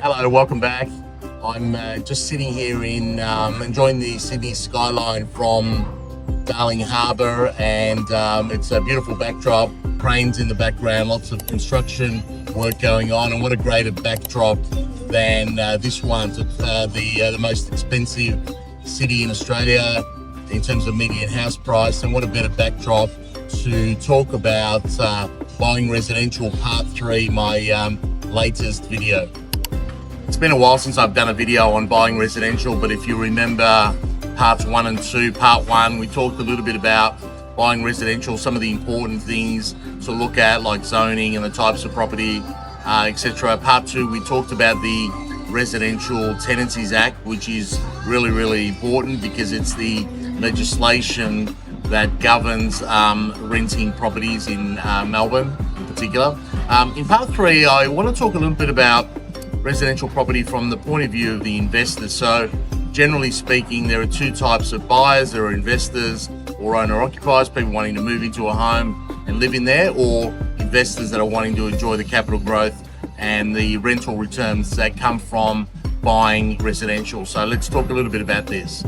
Hello, welcome back. I'm just sitting here in enjoying the Sydney skyline from Darling Harbour, and it's a beautiful backdrop. Cranes in the background, lots of construction work going on, and what a greater backdrop than this one. It's the most expensive city in Australia in terms of median house price, and what a better backdrop to talk about buying residential part 3, my latest video. It's been a while since I've done a video on buying residential, but if you remember parts 1 and 2, part 1, we talked a little bit about buying residential, some of the important things to look at like zoning and the types of property, etc. Part 2, we talked about the Residential Tenancies Act, which is really important because it's the legislation that governs renting properties in Melbourne in particular. In part 3, I want to talk a little bit about residential property from the point of view of the investors. So generally speaking, there are two types of buyers. There are investors or owner-occupiers, people wanting to move into a home and live in there, or investors that are wanting to enjoy the capital growth and the rental returns that come from buying residential. So let's talk a little bit about this.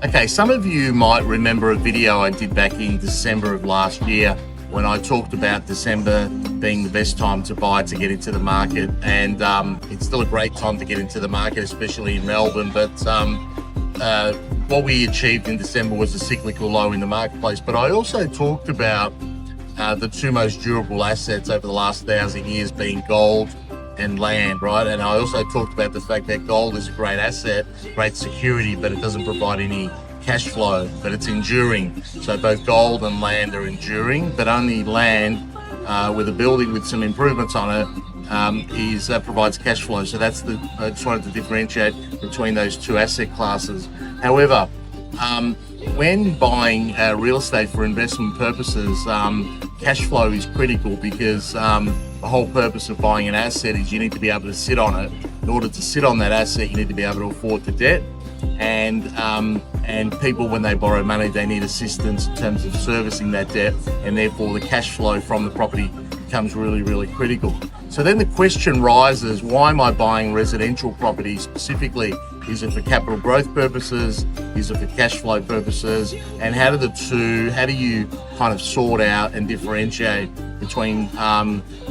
Okay, some of you might remember a video I did back in December of last year when I talked about December being the best time to buy to get into the market, and it's still a great time to get into the market, especially in Melbourne. But what we achieved in December was a cyclical low in the marketplace. But I also talked about the two most durable assets over the last 1,000 years being gold and land, right? And I also talked about the fact that gold is a great asset, great security, but it doesn't provide any cash flow, but it's enduring. So both gold and land are enduring, but only land with a building with some improvements on it provides cash flow. So that's I just wanted to differentiate between those two asset classes. However, when buying real estate for investment purposes, cash flow is critical because the whole purpose of buying an asset is you need to be able to sit on it. In order to sit on that asset, you need to be able to afford the debt. And people, when they borrow money, they need assistance in terms of servicing that debt, and therefore the cash flow from the property becomes really critical. So then the question rises, why am I buying residential property specifically? Is it for capital growth purposes? Is it for cash flow purposes? And how do you kind of sort out and differentiate between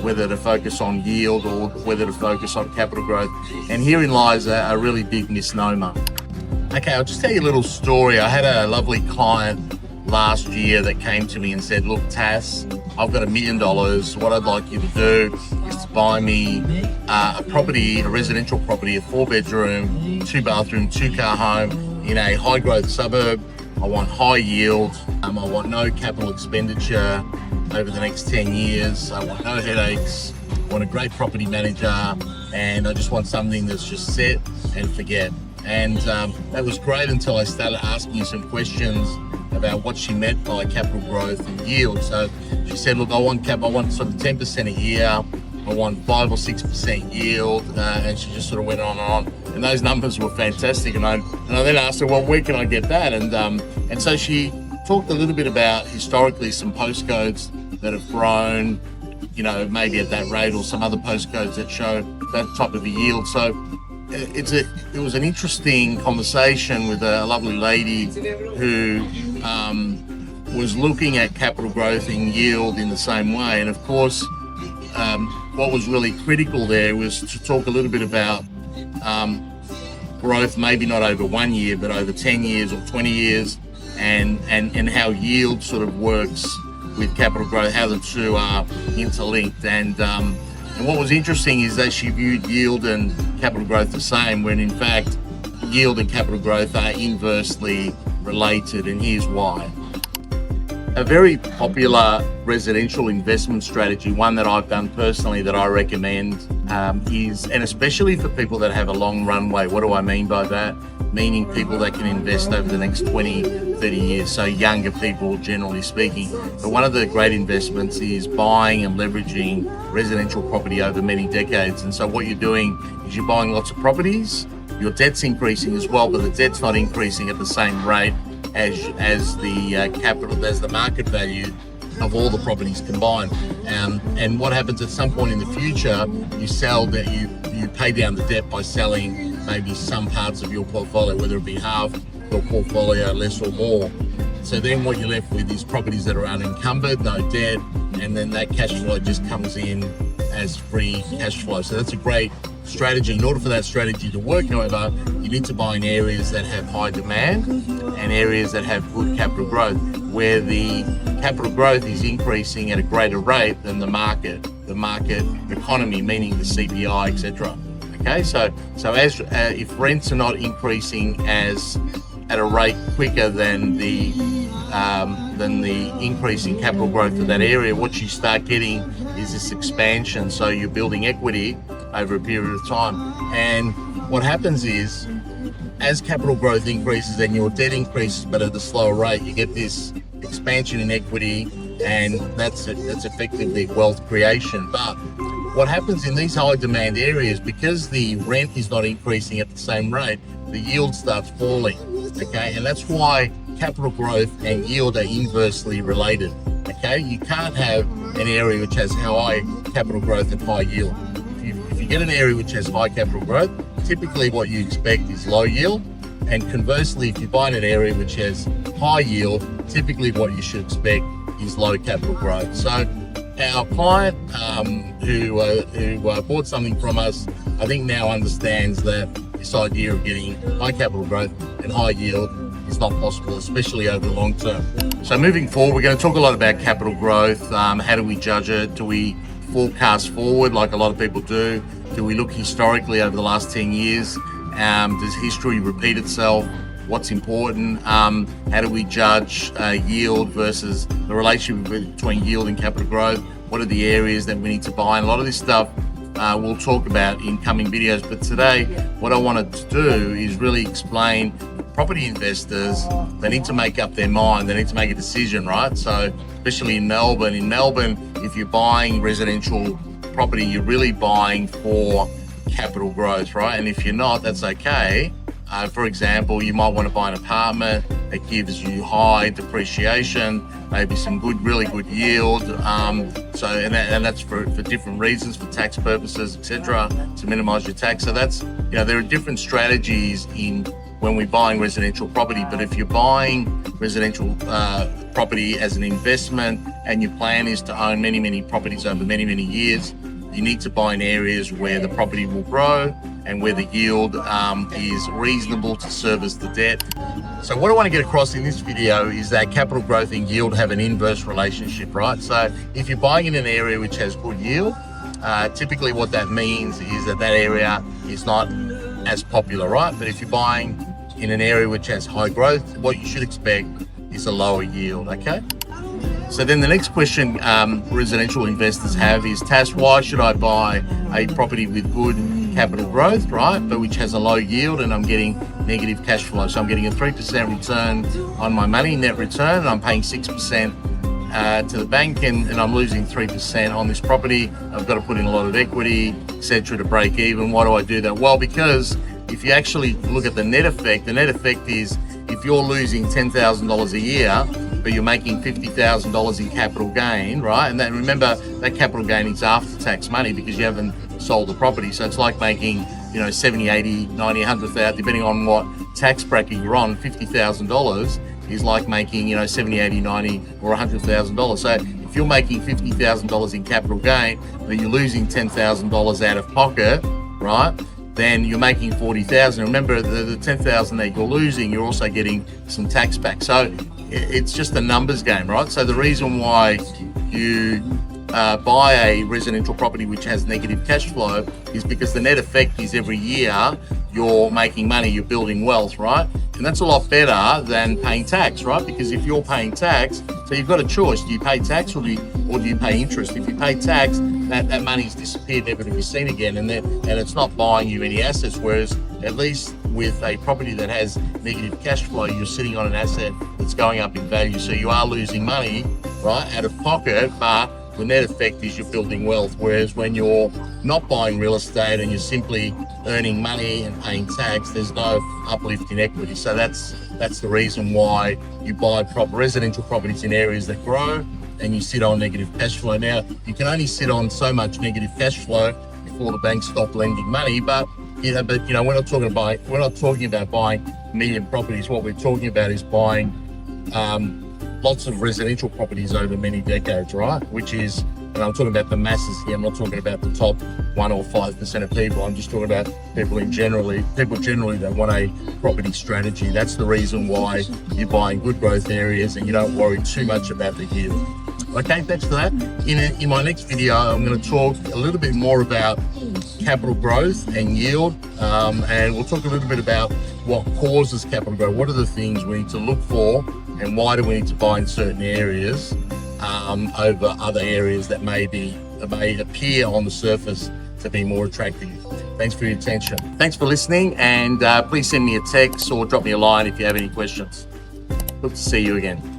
whether to focus on yield or whether to focus on capital growth? And herein lies a really big misnomer. Okay, I'll just tell you a little story. I had a lovely client last year that came to me and said, look, Tass, I've got $1 million. What I'd like you to do is to buy me a property, a residential property, a 4-bedroom, 2-bathroom, 2-car home in a high-growth suburb. I want high yield. I want no capital expenditure over the next 10 years. I want no headaches. I want a great property manager, and I just want something that's just set and forget. And that was great until I started asking you some questions about what she meant by capital growth and yield. So she said, look, I want sort of 10% a year. I want 5 or 6% yield. And she just sort of went on and on. And those numbers were fantastic. And I then asked her, well, where can I get that? And so she talked a little bit about historically some postcodes that have grown, you know, maybe at that rate, or some other postcodes that show that type of a yield. So it was an interesting conversation with a lovely lady who was looking at capital growth and yield in the same way. And of course, what was really critical there was to talk a little bit about growth, maybe not over 1 year, but over 10 years or 20 years, and how yield sort of works with capital growth, how the two are interlinked. And what was interesting is that she viewed yield and capital growth the same, when in fact yield and capital growth are inversely related, and here's why. A very popular residential investment strategy, one that I've done personally that I recommend, is, and especially for people that have a long runway. What do I mean by that? Meaning people that can invest over the next 20, 30 years, so younger people generally speaking. But one of the great investments is buying and leveraging residential property over many decades. And so what you're doing is you're buying lots of properties, your debt's increasing as well, but the debt's not increasing at the same rate as the market value of all the properties combined. And what happens at some point in the future, you sell that, you you pay down the debt by selling maybe some parts of your portfolio, whether it be half your portfolio, less or more. So then what you're left with is properties that are unencumbered, no debt, and then that cash flow just comes in as free cash flow. So that's a great strategy. In order for that strategy to work, however, you need to buy in areas that have high demand and areas that have good capital growth, where the capital growth is increasing at a greater rate than the market economy, meaning the CPI, etc. Okay, so as if rents are not increasing at a rate quicker than the increase in capital growth of that area, what you start getting is this expansion. So you're building equity over a period of time, and what happens is, as capital growth increases and your debt increases but at a slower rate, you get this expansion in equity, and that's effectively wealth creation. But what happens in these high demand areas, because the rent is not increasing at the same rate, the yield starts falling. Okay, and that's why capital growth and yield are inversely related. Okay, you can't have an area which has high capital growth and high yield. If you get an area which has high capital growth, typically what you expect is low yield, and conversely, if you buy in an area which has high yield, typically what you should expect is low capital growth. So our client who bought something from us, I think now understands that this idea of getting high capital growth and high yield is not possible, especially over the long term. So moving forward, we're going to talk a lot about capital growth. How do we judge it? Do we forecast forward like a lot of people do? Do we look historically over the last 10 years? Does history repeat itself? What's important? How do we judge yield versus the relationship between yield and capital growth? What are the areas that we need to buy? And a lot of this stuff we'll talk about in coming videos. But today, what I wanted to do is really explain property investors. They need to make up their mind. They need to make a decision, right? So especially in Melbourne. In Melbourne, if you're buying residential property, you're really buying for capital growth, right? And if you're not, that's okay. For example, you might want to buy an apartment that gives you high depreciation, maybe some really good yield. And that's for different reasons, for tax purposes, etc., to minimize your tax. So that's, there are different strategies when we're buying residential property. But if you're buying residential property as an investment and your plan is to own many properties over many years, you need to buy in areas where the property will grow and where the yield is reasonable to service the debt. So what I want to get across in this video is that capital growth and yield have an inverse relationship, right? So if you're buying in an area which has good yield, typically what that means is that area is not as popular, right? But if you're buying in an area which has high growth, what you should expect is a lower yield, okay? So then the next question residential investors have is, Tass, why should I buy a property with good capital growth, right, but which has a low yield and I'm getting negative cash flow? So I'm getting a 3% return on my money, net return, and I'm paying 6% to the bank, and I'm losing 3% on this property. I've got to put in a lot of equity, etc., to break even. Why do I do that? Well, because if you actually look at the net effect is if you're losing $10,000 a year, but you're making $50,000 in capital gain, right? And then remember, that capital gain is after tax money because you haven't sold the property. So it's like making, 70, 80, 90, 100,000, depending on what tax bracket you're on. $50,000 is like making, 70, 80, 90, or $100,000. So if you're making $50,000 in capital gain, but you're losing $10,000 out of pocket, right? Then you're making $40,000. Remember, the $10,000 that you're losing, you're also getting some tax back. So it's just a numbers game, right? So the reason why you buy a residential property which has negative cash flow is because the net effect is every year you're making money, you're building wealth, right? And that's a lot better than paying tax, right? Because if you're paying tax, so you've got a choice. Do you pay tax or do you pay interest? If you pay tax, that money's disappeared, never to be seen again, and it's not buying you any assets. Whereas at least with a property that has negative cash flow, you're sitting on an asset that's going up in value. So you are losing money, right, out of pocket, but the net effect is you're building wealth. Whereas when you're not buying real estate and you're simply earning money and paying tax, there's no uplift in equity. So that's the reason why you buy residential properties in areas that grow and you sit on negative cash flow. Now, you can only sit on so much negative cash flow before the banks stopped lending money. But we're not talking about buying million properties. What we're talking about is buying lots of residential properties over many decades, right? Which is, and I'm talking about the masses here. I'm not talking about the top 1 or 5% of people. I'm just talking about people generally that want a property strategy. That's the reason why you're buying good growth areas and you don't worry too much about the yield. Okay, thanks for that. In my next video, I'm going to talk a little bit more about capital growth and yield, and we'll talk a little bit about what causes capital growth. What are the things we need to look for, and why do we need to buy in certain areas over other areas that may appear on the surface to be more attractive. Thanks for your attention. Thanks for listening, and please send me a text or drop me a line if you have any questions. Good to see you again.